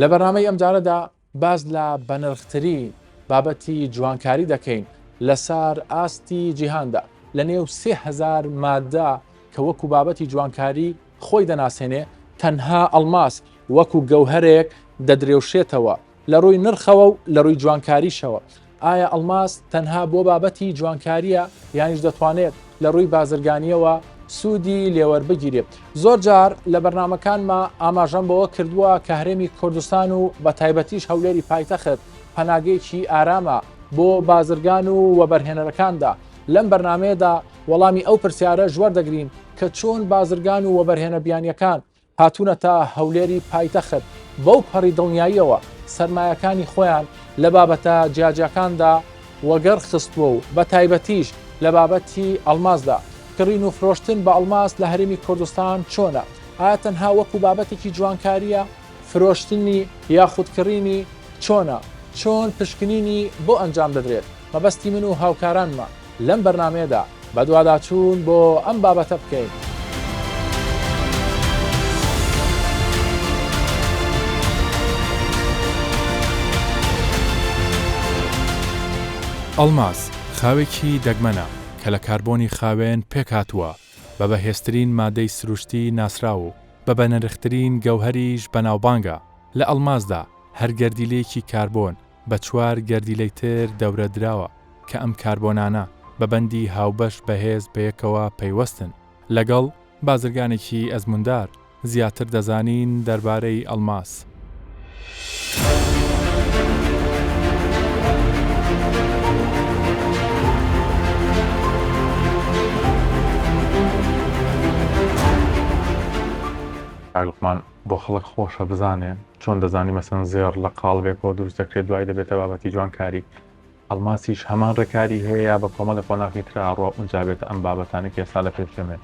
لە بەرنامەی ئەم جارەدا باز لە بەنرخترین بابەتی جوانکاری دەکەین لەسەر ئاستی جیهاندا لە نێو 3000 مادە کە وەکو بابەتی جوانکاری خۆی دەناسێنێ تەنها ئەڵماس وەکو گەوهرێک دەدرێوشێتەوە لە ڕووی نرخەوە و لە ڕووی جوانکاریشەوە. ئایا ئەڵماس تەنها بۆ بابەتی جوانکاریە یانیش دەتوانێت لە ڕووی بازرگانیەوە سوودی لێوەربگیرێت؟ زۆر جار لە بەرنمەکانمە ئاماژەم بەوە کردووە کە هەرێمی کوردستان و بە تایبەتیش هەولێری پایتەخت پەناگەیەکی ئارامە بۆ بازرگان و وەبەرهێنەرەکاندا. لەم بەرنمەیەدا وەڵامی ئەو پرسیارە ژوەر دەگرین کە چۆن بازرگان و وەبەرهێنە بیانیەکان هاتوونەتە هەولێری پایتەخت بەو پەڕی دڵنیاییەوە سەرمایەکانی خۆیان لە بابەتە جیاجیەکاندا وەگەر خستووە و بە تایبەتیش لە بابەتی ئەڵماسدا. کڕین و فرۆشتن بە ئەڵماس لە هەرێمی کوردستان چۆنە؟ ئایا تەنها وەکو بابەتێکی جوانکاریە؟ فرۆشتنی یاخودکڕینی چۆنە؟ چۆن پشکنینی بۆ ئەنجام دەدرێت؟ مەبەستی من و هاوکارانمە لەم بەرنمەیەدا بە دوواداچوون بۆ ئەم بابەتە بکەین. ئەڵماس خاوێکی دەگمەنە کە لە کاربۆنی خاوێن پێکهاتووە بە بەهێزترین مادەی سروشتی ناسراو و بە بەنرخترین گەوهریش بەناوبانگە. لە ئەڵماسدا هەر گەردیلەیەکی کاربۆن بە 4 گەردیلەی تر دەورە دراوە کە ئەم کاربۆنانە بە بەندی هاوبەش بەهێز بەیەکەوە پەیوەستن. لەگەڵ بازرگانێکی ئەزموندار زیاتر دەزانین دەربارەی ئەڵماس. عقلمان بۆ خەڵک خۆشە بزانێ چۆن دەزانی مەسەن زێڕ لە قاڵبێکەوە دروست دەکرێت دوای دەبێتە بابەتی جوانکاری. ئەڵماسیش هەمان ڕێکاری هەیە بە کۆمەڵە خۆناغی ترڕۆ اونجا بێت ئەم بابەتانی کە ئێستا لە پێشەمێت.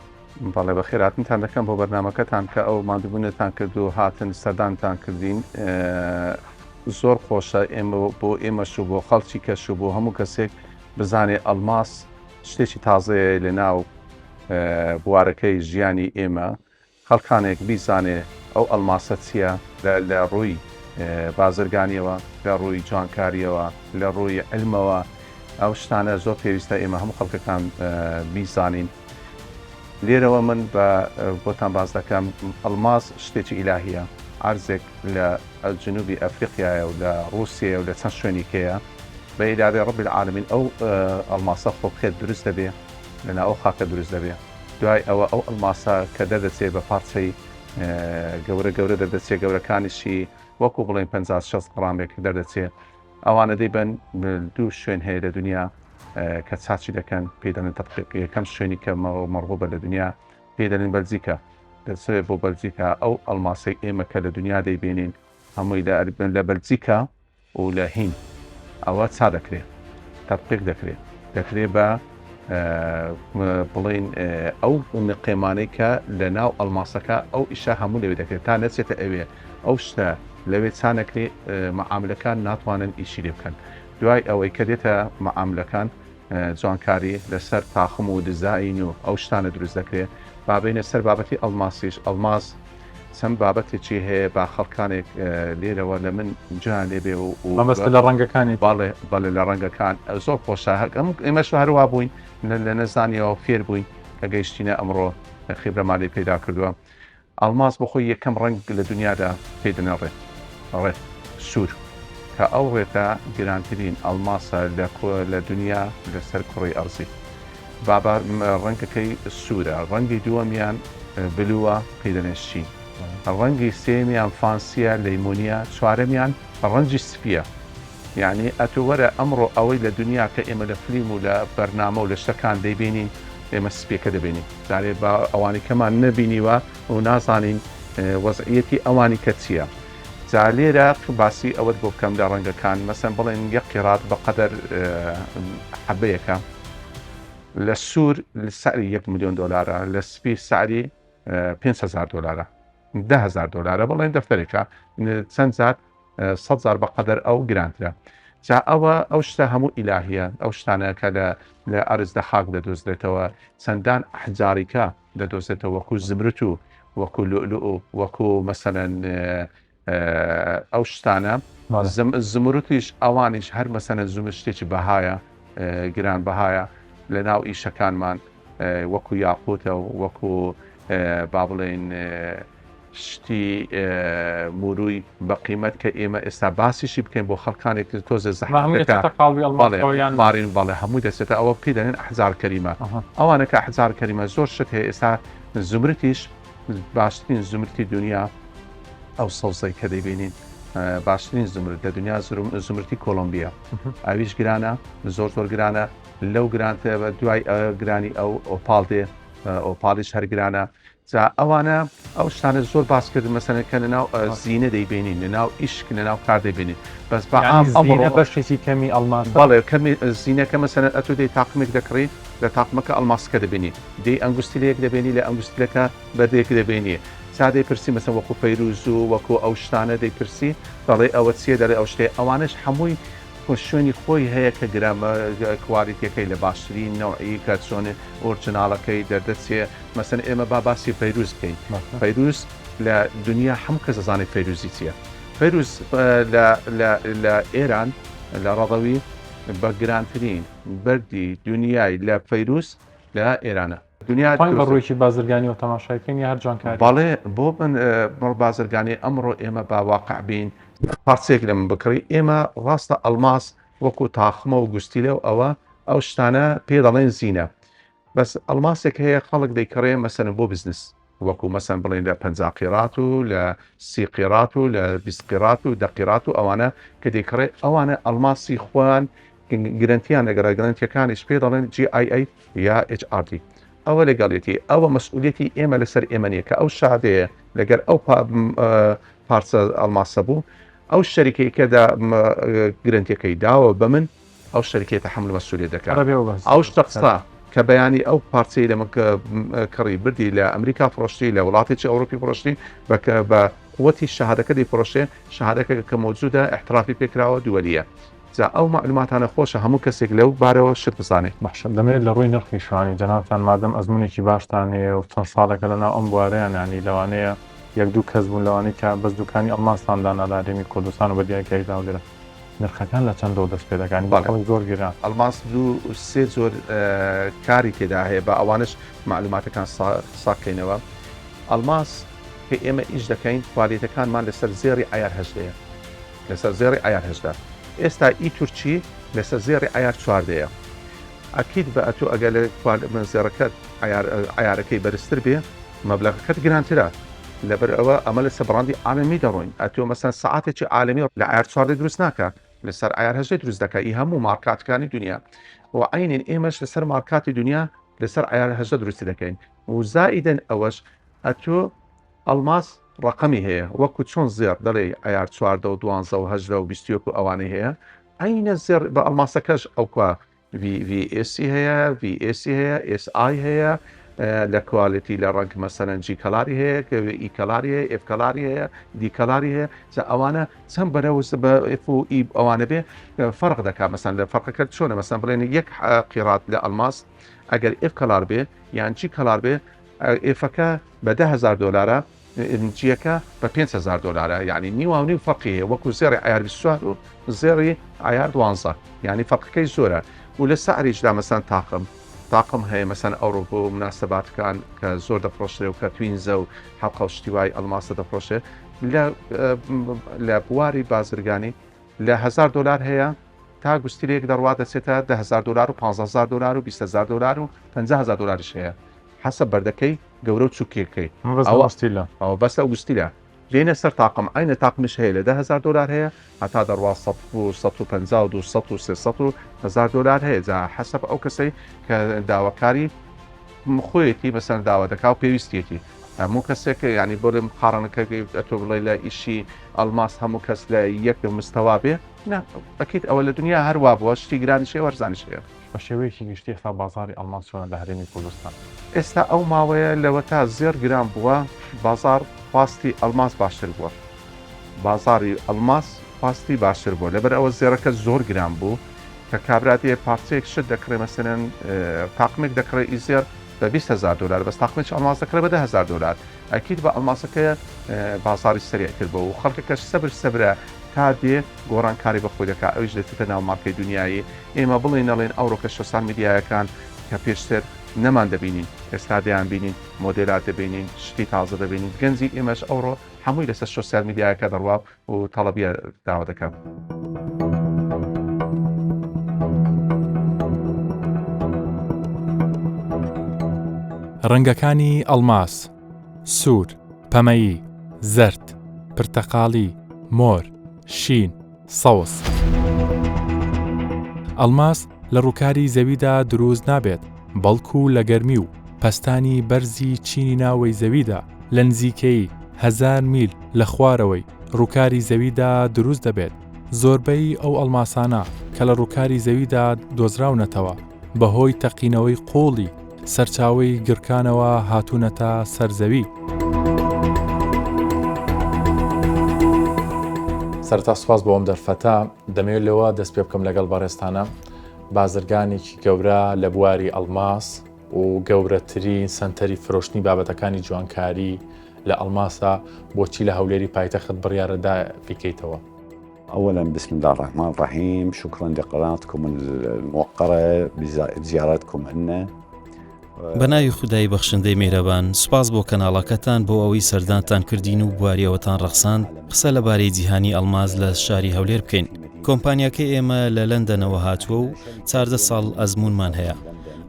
بەڵێ بە خێراتنتان دەکەم بۆ بەرنمەکەتان کە ئەو مادەبوونێتان کرد و هاتن سەردانتان کردین. زۆر خۆشە ئێمە بۆ ئێمەش و بۆ خەڵکی کەش و بۆ هەموو کەسێک بزانێ ئەڵماس شتێکی تازەیە لە ناو بوارەکەی ژیانی ئێمە. خەڵکانێک بیزانێ ئەو ئەڵماسە چییە لە ڕووی بازرگانیەوە، لە ڕووی جوانکاریەوە، لە ڕووی علمەوە. ئەو شتانە زۆر پێویستە ئێمە هەموو خەڵکەکان بیزانین. لێرەوە من بۆتان باز دەکەم ئەڵماس شتێکی ئیلاهیە، عەرزێک لە جنوبی ئەفریقیایە و لە رووسیە و لە چەند شوێنێکەیە بە ئیرادەی ڕەبی العالەمین ئەو ئەڵماسە خۆ بخێت دروست دەبێ لەنا ئەو خاکە دروست دەبێ. دوای ئەوە ئەو ئەڵماسە کە دەردەچێت بە پارچەی گەورە دەردەچێت، گەورەکانیشی وەکو بڵێن 50-60 گرامێک دەردەچێت. ئەوانە دەیبن دوو شوێن هەیە لە دنیا کە چاچی دەکەن پێدەن تەطبیق. یەکەم شوێنی کە مەڕغوبە لە دنیا پێدەن بەلجیکا، دەچێت بۆ بەلجیکا. ئەو ئەڵماسەی ئێمە کە لە دنیا دەیبینین هەمووی لە بەلجیکا و لە هین. ئەوە چا دەکرێت؟ تەطبیق دەکرێت بە بڵین ئەو قێمانەی کە لە ناو ئەڵماسەکە ئەو ئیشە هەموو لەوێ دەکرێت تا نەچێتە ئەوێ ئەو شتە لەوێ چانەکرێ مەعاملەکان ناتوانن ئیشی لێ بکەن. دوای ئەوەی کە دێتە مەعاملەکان جوانکاری لەسەر تاخم و دزاین و ئەو شتانە دروست دەکرێت. بابینە سەر بابەتی ئەڵماسیش. ئەڵماس چەند بابەتێکی هەیە با خەڵکانێک لێرەوە لە من جوان لێبێ و مەبەستە لە ڕەنگەکانی. بەڵێ لە ڕەنگەکان زۆر خۆشە. ئێمەش هەروە بووین لە نەزانیەوە فێر بووین کە گەیشتینە ئەمڕۆ خیبرەمالی پەیدا کردووە. ئەڵماس بەخۆی یەکەم ڕەنگ لە دنیادا پێدەنێڕێت، ڕێت سوور، کە ئەو ڕێتە گرانترین ئەڵماسە لە دنیا لەسەر کوڕی ئەرزی. بابا ڕەنگەکەی سوورە. ڕەنگی دووەمیان بلووە پێدەنێشین. ڕەنگی سێمیان فانسیە لەیمونیە. چوارەمیان ڕەنجی سپیە. یعنی ئەتووەرە ئەمڕۆ ئەوەی لە دنیا کە ئێمە لە فلیم و لە بەرنامە و لە شتەکان دەیبینین ئێمە سپێکە دەبینین. دارێ بە ئەوانی کەمان نەبینیوە و نازانین وەزعیەتی ئەوانی کە چییە. جا لێرە باسی ئەوەت بۆ بکەم لە ڕەنگەکان. مەسەن بڵێن یەک قیرات بەقەدەر حەبەیەکە. لە سوور سعری 1 ملیۆن دۆلارە، لە سپی سعری 500,000 دۆلارە، 10,000 دۆلارە. بڵێن دەفتەرێکە چەند زار 100,000 بەقەدەر ئەو گرانترە. جا ئەو شتە هەموو ئیلاهیە. ئەو شتانە کە لە ئەرزدە خاک دەدۆزرێتەوە. چەندان حجاریکە دەدۆزێتەوە وەکو زمرت و وەکو لؤلؤ و وەکو مەسەلەن ئەو شتانە بەڵێ. زمرتیش ئەوانیش هەر مەسەنە شتێکی بەهایە گران بەهایە لە ناو ئیشەکانمان وەکو یاقوتە و وەکو با بڵێن شتی موروی بە قیمەت کە ئێمە ئێستا باسیشی بکەین بۆ خەڵکانێک تۆزە مارین باڵێ هەمووی دەچێتە ئەوە پێ دەنێن ئەحزار کەریمە ئەوانە کە ئەحزار کەریمە زۆر شت هەیە ئێستا زمرتیش باشترین زمرتی دنیا ئەو سەوزەی کە دەیبینین باشترین زمرت لە دنیا زمرتی کۆلۆمبیا ئەویش گرانە زۆر گرانە لەو گرانتە بە دوای گرانی ئەو ئۆپال دێ ئۆپالیش هەر گرانە جا ئەوانە ئەو شتانە زۆر باس کرد مەسەنە کە لەناو زیینە دەیبینین لەناو ئیشک لەناو کار دەیبینین بەس بەشێکی کەمی ئەڵمان بەڵێ کەمی زیینەکە مەسەنە ئەتو دەی تاقمێک دەکڕیت لە تاقمەکە ئەڵماسکە دەبینی دەی ئەنگوستیلەیەک دەبینی لە ئەنگوستیلەکە بەردەیەک دەبینی سادەی پرسی مەسەن وەکو فەیروز و وەکو ئەو شتانە دەیپرسی دەڵێ ئەوە چیە دەڵێ ئەو شتێ ئەوانش هەمووی شوێنی خۆی هەیە کە گرامە کوالیتەکەی لە باشترین نەوعی کە چۆن ئۆرجناڵەکەی دەردەچێ مەسەن ئێمە باسی فەیروز بکەین فەیروز لە دنیا هەموو کەس دەزانێت فەیروزی چییە فەیروز لە ئێران لە ڕەضەوی بە گرانترین بەردی دنیای لە فەیروز لە ئێرانە دنیا ڕوویکی بازرگانی و تەماشایکەین هەر جوانکاری بەڵێ بۆ من بازرگانی ئەمڕۆ ئێمە باواقع بین پارچێک لە من بکڕی ئێمە ڕاستە ئەڵماس وەکو تاخمە و گوستیلە و ئەو شتانە پێ دەڵێن زیینە بەس ئەڵماسێک هەیە خەڵک دەیکڕێ مەسەن بۆ بزنس وەکو مەسەن بڵێن لە 50 قیرات و لە 30 قیرات و لە 20 قیرات و 10 قیرات و ئەوانە کە دەیکڕێ ئەوانە ئەڵماسی خۆیان گرنتیان لەگەڕ گرنتیەکانیش پێ دەڵێن GIA یا HRD ئەوە لەگەڵێتی ئەوە مەسئولیەتی ئێمە لەسەر ئێمە نیە کە ئەو شادەیە لەگەر ئەو پارچە ئەڵماسە بوو ئەو شەریکەی کەدا گرنتیەکەی داوە بە من ئەو شەریکێت تەحمل مەسئولیت دەکات ئەو شتەقسا کە بەیانی ئەو پارچەی لە کڕی بردی لە ئەمریکا فڕۆشتی لە وڵاتێکی ئەوروپی فڕۆشتی بە قوەتی شەهادەکە دەیفڕۆشێ شەهادەکە کە مۆجودە احترافی پێکراوە دووەلیە جا ئەو معلوماتانە خۆشە هەموو کەسێک لەو بارەوە شت بزانێت باشە دەمێت لە ڕووی نرخی شوانی جەنابتان مادەم ئەزمونێکی باشتان هەیە و چەند ساڵێکە لەناو ئەم بوارەیان ینی لەوانەیە یەک دوو کەس بوون لەوانەیە کە بەس دوکانی ئەڵماساندانا لە هەرێمی کوردستان و بەدیایکەیدا لێرە نرخەکان لە چەندەوە دەست پێ دەکانی زۆر گران ئەڵماس دوو سێ زۆر کاری تێدا هەیە بە ئەوانش معلوماتەکان ساکەینەوە ئەڵماس کە ئێمە ئیش دەکەین فعالیتەکانمان لەسەر زێری ئایار هەژدەیە لەسەر زێری ئایار هەژدە ئێستا ئی تورکی لەسەر زێری ئایار چواردەیە ئەکید بە ئەتو ئەگەر لە زێڕەکەت ئایارەکەی بەرزتر بێ مەبلەغەکەت گرانترە لەبەر ئەوە ئەمە لە سەبڕاندی عالەمی دەڕۆین ئەتۆ مەسەن سەعاتێکی عالەمی لە ئایار چواردە دروست ناکە لەسەر ئایار هەژدە دروست دەکە ئی هەموو مارکاتەکانی دنیا و عینین ئێمەش لەسەر مارکاتی دنیا لەسەر ئایار هەژدە دروستی دەکەین و زائیدەن ئەوەش ئەتۆ ئەڵماس ڕقمی هەیە وەکو چۆن زێر دەڵێ ئایار چواردە و دوانزە و هەژدە و بیستیۆک و ئەوانەی هەیە ئەینە زێر بە ئەڵماسەکەش ئەوکە VVS هەیە VS هەیە SI هەیە لە کوالیتی لە ڕنگ مەسەرەن جی کەلاری هەیە کە ئی کەلاری هەیە F کەلاری هەیە دی کەلاری هەیە ئەوانە چەند بەرەوز بە F و E ئەوانە بێ فەرق دەکات مەسەن لە فەرقەکە چۆنە مەسەن بڵێن یەک قیرات لە ئەڵماس ئەگەر F کەلار بێ یان جی کەلار بێ ئێفەکە بە $10,000 جیەکە بە $5,000 یعنی نیوانی فەرقی هەیە وەکو زێری ئایار 24 و زێری ئایار 12 یعنی فەرقەکەی زۆرە و لە سەعریشدا مەسەن تاقم هەیە مەسەن ئەوڕۆ بۆ مناسەباتەکان کە زۆر دەفرۆشرێ و کە توینزە و حەڵقە و شتیوای ئەڵماسە دەفرۆشێ لە بواری بازرگانی لە $1,000 هەیە تا گوستیلێک دەڕوا دەچێتە $10,000 و $15,000 و $20,000 و $50,000 هەیە حەسە بەردەکەی گەورە و چووکێکەکەی ئەوە بەسە گوستیلە لێنە سەر تاقم ئاینە تاقمش هەیە لە $10,000 هەیە هەتا دەڕوا 150 و 200 و 300 و $1,000 هەیە جا حەسەب ئەو کەسەی کە داواکاری خۆیەتی بەسەر داوا دەکا و پێویستیەتی هەموو کەسێک ینی بۆ لەم قاڕانەکە ئەتۆ بڵێ لە ئیشی ئەڵماس هەموو کەس لە یەک مستەوا بێ ئەکیت ئەوە لە دنیا هەروە بووە شتی گرانیشێ وەرزانیش هەیە بە شێوەیەکی گشتی ئێستا بازاری ئەڵماس چۆنە لە هەرێمی کوردستان ئێستا ئەو ماوەیە لەوە تا زێر گران بووە بازار پاستی ئەڵماس باشتر بووە بازاری ئەڵماس پاستی باشتر بووە لەبەر ئەوە زێرەکە زۆر گران بوو کە کابراتیە پارچەیەک شت دەکڕێ مەسەرەن تاقمێک دەکڕێ ئیزێر بە 20,000 دلار بەس تاقمێک ئەلماسەکە بە 10,000 دلار ئەکیید بە ئەلماسەکە بازاری سریعتر بە و خەڵکەکەش سەبرە تا دێ گۆڕانکاری بە خۆی دەکات ئەوش دەچێتە ناو مارکەی دنیایی ئێمە بڵێن نەڵێن ئەوڕۆکە سوسیال میدیایەکان کە پێشتر نەمان دەبینین ئێستا دەیان بینین مۆدلات دەبینین شتی تازە دەبینین گەنجی ئێمەش ئەوڕۆ هەمووی لەسەر سوسیال میدیایەکە دەڕوا و تەڵەبیە داوا دەکەم. ڕەنگەکانی ئەڵماس، سوور، پەمەیی، زەرد، پرتەقاڵی، مۆر، شین، سەوز. ئەڵماس لە ڕووکاری زەویدا دروست نابێت، بەڵکو لە گەرمی و پەستانی بەرزی چینی ناوەی زەویدا لە نزیکەی 1000 میل لە خوارەوەی ڕووکاری زەویدا دروست دەبێت. زۆربەی ئەو ئەڵماسانە کە لە ڕووکاری زەویدا دۆزراونەتەوە بەهۆی تەقینەوەی قۆڵی سەرچاوەی گرکانەوە هاتوونەتە سەرزەوی. سەرتا سوپاس بۆ ئەم دەرفەتە دەمەوێت لەوە دەست پێ بکەم لەگەڵ بەڕێستانە بازرگانێکی گەورە لە بواری ئەڵماس و گەورەترین سنتەری فرۆشتنی بابەتەکانی جوانکاری لە ئەڵماسە بۆچی لە هەولێری پایتەخت بڕیارەدا بکەیتەوە. أولاً بسم الله الرحمن الرحيم، شكراً لقناتكم الموقرة بزيارتكم لنا. بەناوی خودای بەخشندەی میهرەبان، سوپاس بۆ کەناڵەکەتان بۆ ئەوەی سەردانتان کردین و بواریەوەتان ڕەخساند قسە لەبارەی جیهانی ئەڵماز لە شاری هەولێر بکەین. کۆمپانیاکەی ئێمە لە لەندەنەوە هاتووە و 14 ساڵ ئەزموونمان هەیە.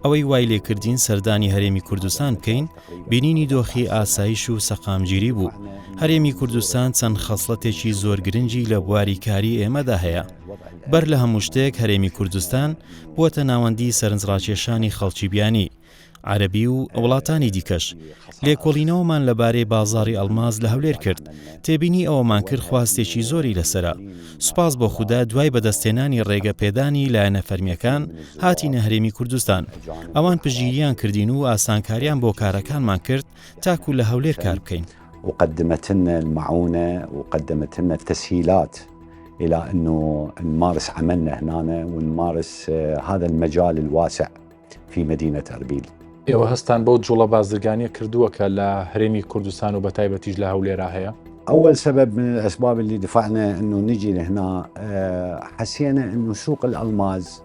ئەوەی وای لێکردین سەردانی هەرێمی کوردستان بکەین، بینینی دۆخی ئاسایش و سەقامگیری بوو. هەرێمی کوردستان چەند خەسڵەتێکی زۆر گرنگی لە بواری کاری ئێمەدا هەیە. بەر لە هەموو شتێک هەرێمی کوردستان بووەتە ناوەندی سەرنجڕاکێشانی خەڵکی بیانی، عەرەبی و وڵاتانی دیکەش. لێکۆڵینەوەمان لەبارەی بازاڕی ئەڵماز لە هەولێر کرد. تێبینی ئەوەمان کرد خواستێکی زۆری لەسرە. سوپاس بۆ خوددا دوای بەدەستێنانی ڕێگە پێدانی لایەنە فەرمیەکان هاتینە هەرێمی کوردستان. ئەوان پژگیریان کردین و ئاسانکاریان بۆ کارەکانمان کرد تاکو لە هەولێر کار بکەین. وقدمت لنا المعونة وقدمت لنا التسهيلات إلى أنه نمارس عملنا هنا ونمارس هذا المجال الواسع في مدينة أربيل. ئێوە هەستان بۆ جوڵە بازرگانیە کردووە کە لە هەرێمی کوردستان و بەتایبەتیش لە هەولێرا هەیە؟ أول سبب من الأسباب اللي دفعنا أنه نجي لهنا حسينا أنه سوق الألماز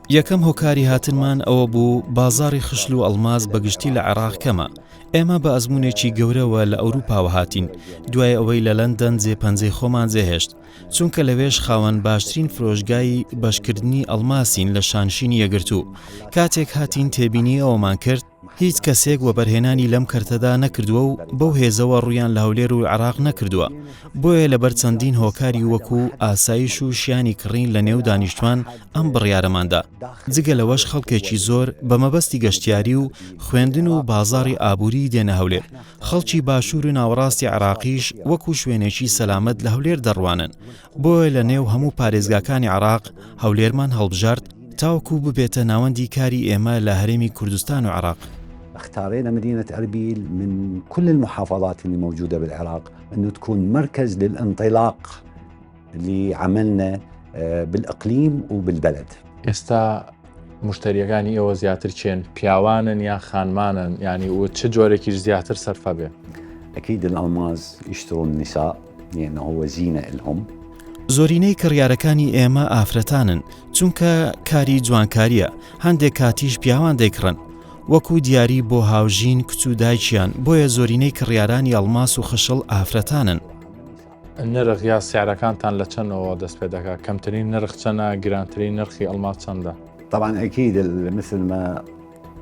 یەکەم هۆکاری هاتنمان ئەوە بوو بازاری خشل و ئەڵماز بەگشتی لە عێراق کەمە. ئێمە بە ئەزمونێکی گەورەوە لە ئەوروپاوە هاتین، دوای ئەوەی لە لەندەن جێپەنجەی خۆمان جێهێشت، چونکە لەوێش خاوەن باشترین فرۆشگای بەشکردنی ئەڵماسین لە شانشینی یەگرتوو. کاتێک هاتین تێبینی ئەوەمان کرد هیچ کەسێک وەبەرهێنانی لەم کەرتەدا نەکردووە و بەو هێزەوە ڕوویان لە هەولێر و عێراق نەکردووە. بۆیە لەبەر چەندین هۆکاری وەکو ئاسایش و شیانی کڕین لە نێو دانیشتوان ئەم بڕیارەماندا. جگە لەوەش خەڵکێکی زۆر بە مەبەستی گەشتیاری و خوێندن و بازاڕی ئابووری دێنە هەولێر. خەڵکی باشوور و ناوەڕاستی عێراقیش وەکو شوێنێکی سەلامەت لە هەولێر دەڕوانن. بۆیە لە نێو هەموو پارێزگاکانی عێراق هەولێرمان هەڵبژارد تاوەکو ببێتە ناوەندی کاری ئێمە لە هەرێمی کوردستان و عێراق. اختارينا مدينة أربيل من كل المحافظات اللي موجودة بالعراق أنه تكون مركز للانطلاق لعملنا بالإقليم وبالبلد. ئێستا مشتریەکانی ئێوە زیاتر چێن؟ پیاوانن یا خانمانن؟ یعنی و چه جۆرێکیش زیاتر سەرفە بێ؟ أكيد الألماز يشترون النساء لأنه هو زينة لهم. زۆرینەی کڕیارەکانی ئێمە ئافرەتانن، چونکە کاری جوانکاریە، هەندێک کاتیش پیاوان دەیکڕن، وەکو دیاری بۆ هاوژین کچ و دایکیان. بۆیە زۆرینەی کڕیارانی ئەڵماس و خشڵ ئافرەتانن. نرخ یا سیارەکانتان لە چەندەوە دەست پێ دەکات؟ کەمترین نرخ چەندە؟ گرانترین نرخی ئەڵماس چەندە؟ طبعا أكيد مثل ما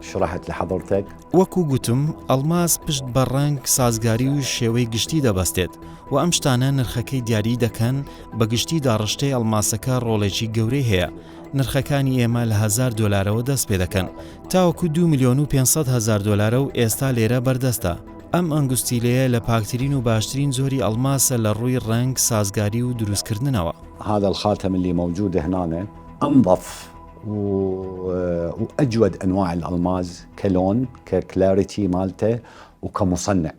شرحت لحضرتك. وەکو گوتم ئەڵماس پشت بە ڕەنگ، سازگاری و شێوەی گشتی دەبەستێت و ئەم شتانە نرخەکەی دیاری دەکەن. بە گشتی داڕشتەی ئەڵماسەکە ڕۆڵێکی گەورەی هەیە. نرخەکانی ئێمە لە 1000 دلارەوە دەست پێ دەکەن تاوەکو 2,500,000 دلارە و ئێستا لێرە بەردەستە. ئەم ئەنگوستیلەیە لە پاکترین و باشترین زۆری ئەڵماسە لە ڕووی ڕەنگ، سازگاری و دروستکردنەوە. هذا الخاتم اللي موجود هنا أنظف وأجود أنواع الألماز كلون، ككلاريتي مالته وكمصنع.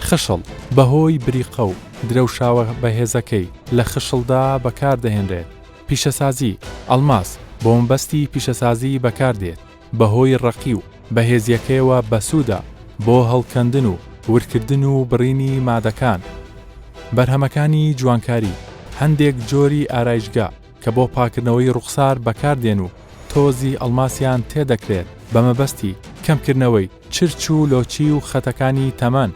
خشڵ بەهۆی بریقە و درەوشاوە بەهێزەکەی لە خشڵدا بەکاردەهێنرێت. پیشەسازی ئەڵماس بۆمبەستی پیشەسازی بەکاردێت بەهۆی ڕەقی و بەهێزیەکەیەوە بەسوودا بۆ هەڵکەندن و ورکردن و بڕینی مادەکان. بەرهەمەکانی جوانکاری هەندێک جۆری ئارایشگا کە بۆ پاکردنەوەی ڕوخسار بەکاردێن و تۆزی ئەڵماسیان تێدەکرێت بە مەبەستی کەمکردنەوەی چرچ و لۆچی و خەتەکانی تەمەن.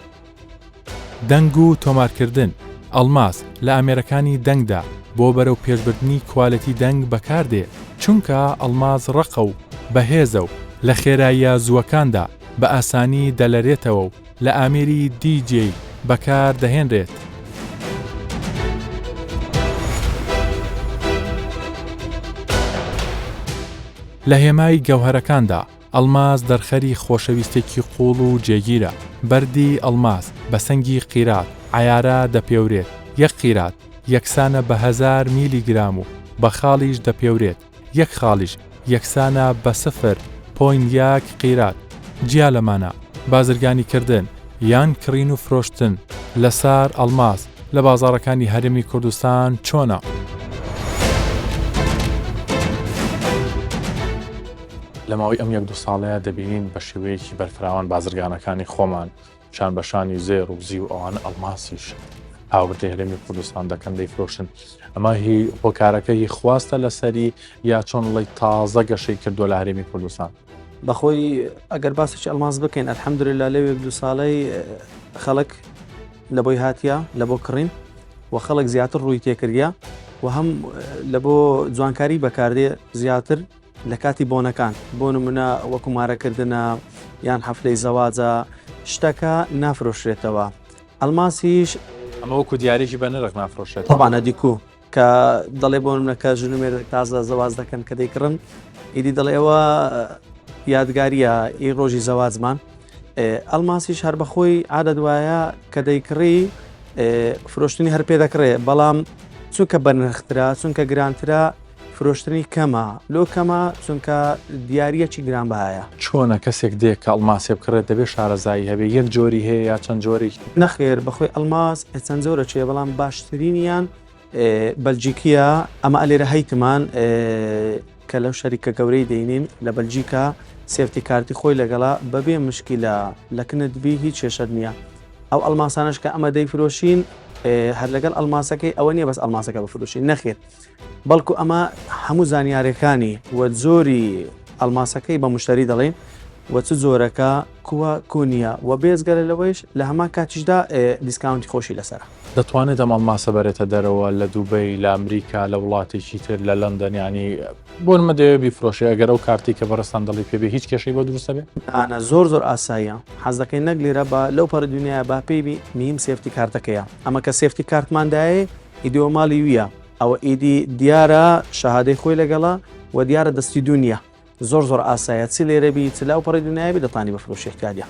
دەنگ و تۆمارکردن ئەڵماس لە ئامێرەکانی دەنگدا بۆ بەرەو پێشبردننی کوالەتی دەنگ بەکاردێ چونکە ئەڵماس ڕقە و بەهێزە و لە خێراییە زووەکاندا بە ئاسانی دەلەرێتەوە و لە ئامێری دیجێ بەکار دەهێنرێت. لە هێمای گەوهرەکاندا ئەڵماس دەرخەری خۆشەویستێکی قوڵ و جێگیرە. بەردی ئەڵماس بە سەنگی قیرات عیارە دەپێورێت. یەک قیرات یەکسانە بە 1000 میلیگرام و بە خاڵیش دەپێورێت. یەک خاڵیش یەکسانە بە 0.1 قیرات. جیا لەمانە بازرگانی کردن یان کڕین و فرۆشتن لەسەر ئەڵماس لە بازاڕەکانی هەرێمی کوردستان چۆنە؟ لە ماوەی ئەم 1-2 ساڵەیە دەبینین بە شێوەیەکی بەرفراوان بازرگانەکانی خۆمان شان بەشانی زێر و زی و ئەوانە ئەڵماسیش هاوردە هەرێمی کوردستان دەکەن دەیفرۆشن. ئەمە هی هۆکارەکەی خواستە لەسەری یا چۆن لەی تازە گەشەی کردووە لە هەرێمی کوردستان. بەخۆی ئەگەر باسێکی ئەڵماس بکەین ئەلحەمدولێلا لەوێ 1-2 ساڵەی خەڵک لە بۆی هاتیە لە بۆ کڕین و خەڵک زیاتر ڕووی تێکردە و هەم لە بۆ جوانکاری بەکاردێ زیاتر لە کاتی بۆنەکان بۆ نمونە وەکو مارەکردنە یان حەفلەی زەواجە شتەکە نافرۆشرێتەوە. ئەڵماسیش ئەمە وەکو دیارێکی بە نرخ نافرۆشێت طبعا دیکو کە دەڵێ بۆ نمونە کە ژنومێر تازە زەواج دەکەن کە دەیکڕن ئیدی دەڵێەوە یادگاریە ئی ڕۆژی زەواجمان. ئەڵماسیش هەر بەخۆی عادەت وایە کە دەیکڕی فرۆشتنی هەر پێ دەکڕێ بەڵام چونکە بەنرخترا چونکە گرانترا فرۆشتنی کەمە لۆ کەمە چونکە دیارەکی گرانبایە. چۆنە کەسێک دێک کە ئەڵماسێ بکڕێت دەبێت شارەزایی هەبێ یەک جۆری هەیە یا چەند جۆری؟ نەخێر بەخۆی ئەڵماس چەند جۆرە چێ بەڵام باشترینیان بەلجیکیە. ئەمە ئەلێرە هەیتمان کە لەو شەریکە گەورەی دەینین لە بەلجیکا سێفتی کارتی خۆی لەگەڵا بەبێ مشکیلە لەکنتبی هیچ کێشە نییە. ئەو ئەڵماسانش کە ئەمە دەیفرۆشین هەر لەگەڵ ئەڵماسەکەی ئەوە نییە بەس ئەڵماسەکە بفرۆشین نەخێت بەڵکو ئەمە هەموو زانیارەکانی وە زۆری ئەڵماسەکەی بە مشتری دەڵێن وە چ جۆرەکە کووە کونیە و بێزگەرە لەوەیش لە هەمان کاتیشدا دیسکاونتی خۆشی لەسرە. دەتوانێت ئەم ئەڵماسە بەرێتە دەرەوە لە دووبەی لە ئەمریکا لە وڵاتێکی تر لە لەندەن ینی بۆ نمە دەوێ بیفرۆشێ ئەگەر ئەو کارتی کە بەڕستان دەڵی پێبێ هیچ کێشەی بۆ دروستە بێ؟ ئانە زۆر ئاساییە حەز دەکەین نەک لێرە بە لەو پەر دنیاە با پێی میم سێفتی کارتەکەیە ئەمە کە سێفتی کارتماندایە ئیدیۆ ماڵی ویە ئەوە ئیدی دیارە شەهادەی خۆی لەگەڵا و دیارە دەستی دنیا زۆر ئاسایە چ لێرە بی چ لاو پەڕی دنیای دەتوانی بەفرۆشێت کاریە.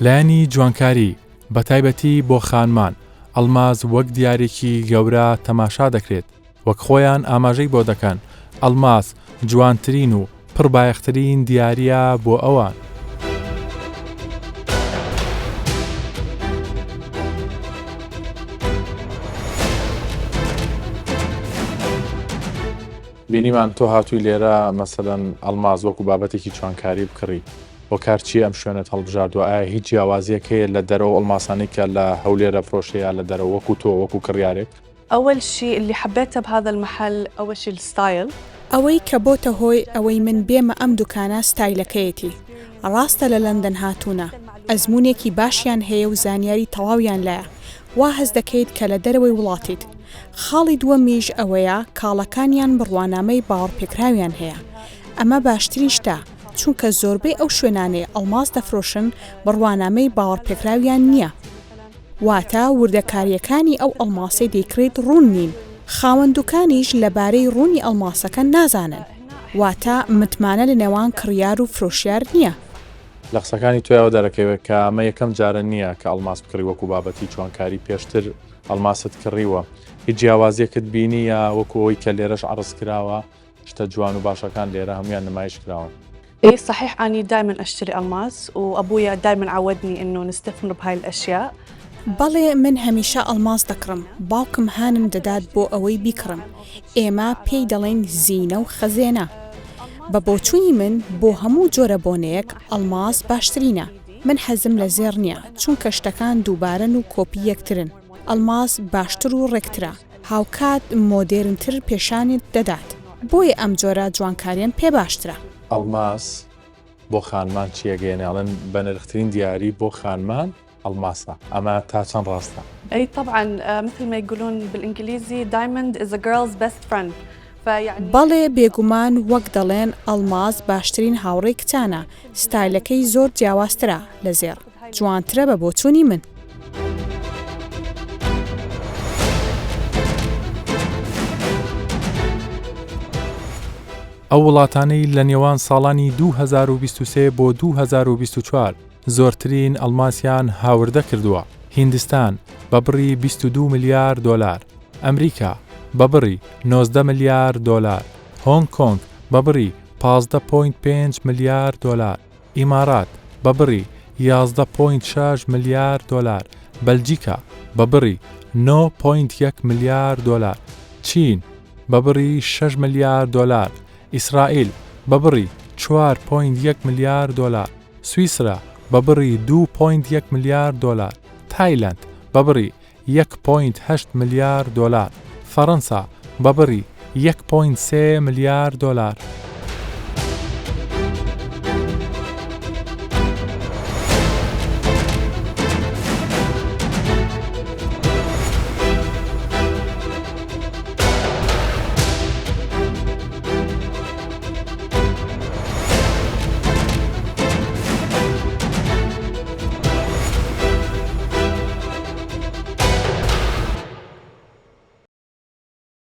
لایەنی جوانکاری بە تایبەتی بۆ خانمان ئەڵماز وەک دیارێکی گەورە تەماشا دەکرێت وەک خۆیان ئاماژەی بۆ دەکەن ئەڵماس جوانترین و پڕبایەخترین دیارە بۆ ئەوان. بینیمان تۆ هاتووی لێرە مەسەلەن ئەڵماز وەکو بابەتێکی جوانکاری بکڕی بۆ کارچی ئەم شوێنێت هەڵبژاردووە ئایا هیچ جیاوازیەکەیە لە دەرەوە ئەڵماسانی کە لە هەولێرە فرۆشەیە لە دەرەوە وەکو تۆ وەکو کڕیارێک؟ أول شيء اللي حبيته بهذا المحل أول شيء الستايل ئەوەی کە بۆتە هۆی ئەوەی من بێمە ئەم دوکانە ستایلەکەیەتی ڕاستە لە لەندەن هاتوونە ئەزمونێکی باشیان هەیە و زانیاری تەواویان لایە وا هەز دەکەیت کە لە دەرەوەی وڵاتیت. خاڵی دووەمیش ئەوەیە کاڵەکانیان بڕوانامەی باوەڕپێکراویان هەیە ئەمە باشترین شتە چونکە زۆربەی ئەو شوێنانەی ئەڵماس دەفرۆشن بڕوانامەی باوەڕپێکراویان نییە واتە وردەکاریەکانی ئەو ئەڵماسەی دەیکرێت ڕوون نین. خاوەندوکانیش لەبارەی ڕوونی ئەڵماسەکە نازانن واتە متمانە لە نێوان کڕیار و فرۆشیار نییە. لە قسەکانی تویەوە دەرەکەوێت کە ئەمە یەکەم جارە نییە کە ئەڵماس بکڕی وەکو بابەتی جوانکاری پێشتر ئەڵماست کڕیوە هیچ جیاوازیەکت بینی یا وەکو ئەوی کە لێرەش عرض کراوە شتە جوان و باشەکان لێرە هەمویان نمایش کراون؟ إيه صحيح، أني دائما أشتري ألماس وأبويا دائما عودني إنه نستثمر بهاي الأشياء. بەڵێ من هەمیشە ئەڵماس دەکڕم، باوکم هانم دەدات بۆ ئەوەی بیکڕم. ئێمە پێی دەڵێن زینە و خەزێنە. بە بۆچووی من بۆ هەموو جۆرە بۆنەیەک ئەڵماس باشترینە. من حەزم لە زێر نییە چونکە شتەکان دووبارەن و کۆپی یەکترن. ئەڵماس باشتر و ڕێکترە، هاوکات مۆدێرنتر پێشانت دەدات. بۆیە ئەم جۆرە جوانکاریان پێ باشترە. ئەڵماس بۆ خانمان چیەگەێناڵن بە نرخترین دیاری بۆ خانمان ئەڵماسە. ئەمە تا چەند ڕاستە؟ أي طبعا، مثل ما يقولون بالإنجليزي diamond is a girl's best friend. بەڵێ بێگومان وەک دەڵێن ئەڵماس باشترین هاوڕێی کچانە، ستایلەکەی زۆر جیاوازترە لە زێر، جوانترە بە بۆچوونی من. ئەو وڵاتانەی لە نێوان ساڵانی 2023 بۆ 2024 زۆرترین ئەڵماسیان هاوردە کردووە: هیندستان بە بڕی 22 میلیارد دلار، ئەمریکا بە بڕی 19 میلیارد دلار، هۆنگ کۆنگ بە بڕی 15.5 میلیارد دلار، ئیمارات بە بڕی 11.6 میلیارد دلار، بەلجیکا بە بڕی 9.1 میلیارد دلار، چین بە بڕی 6 میلیارد دلار، ئیسرائیل بە بڕی 4.1 میلیارد دلار، سویسرا بە بڕی 2.1 میلیارد دلار، تایلند بە بڕی 1.8 میلیارد دلار، فەڕەنسا بە بڕی 1.3 میلیارد دلار.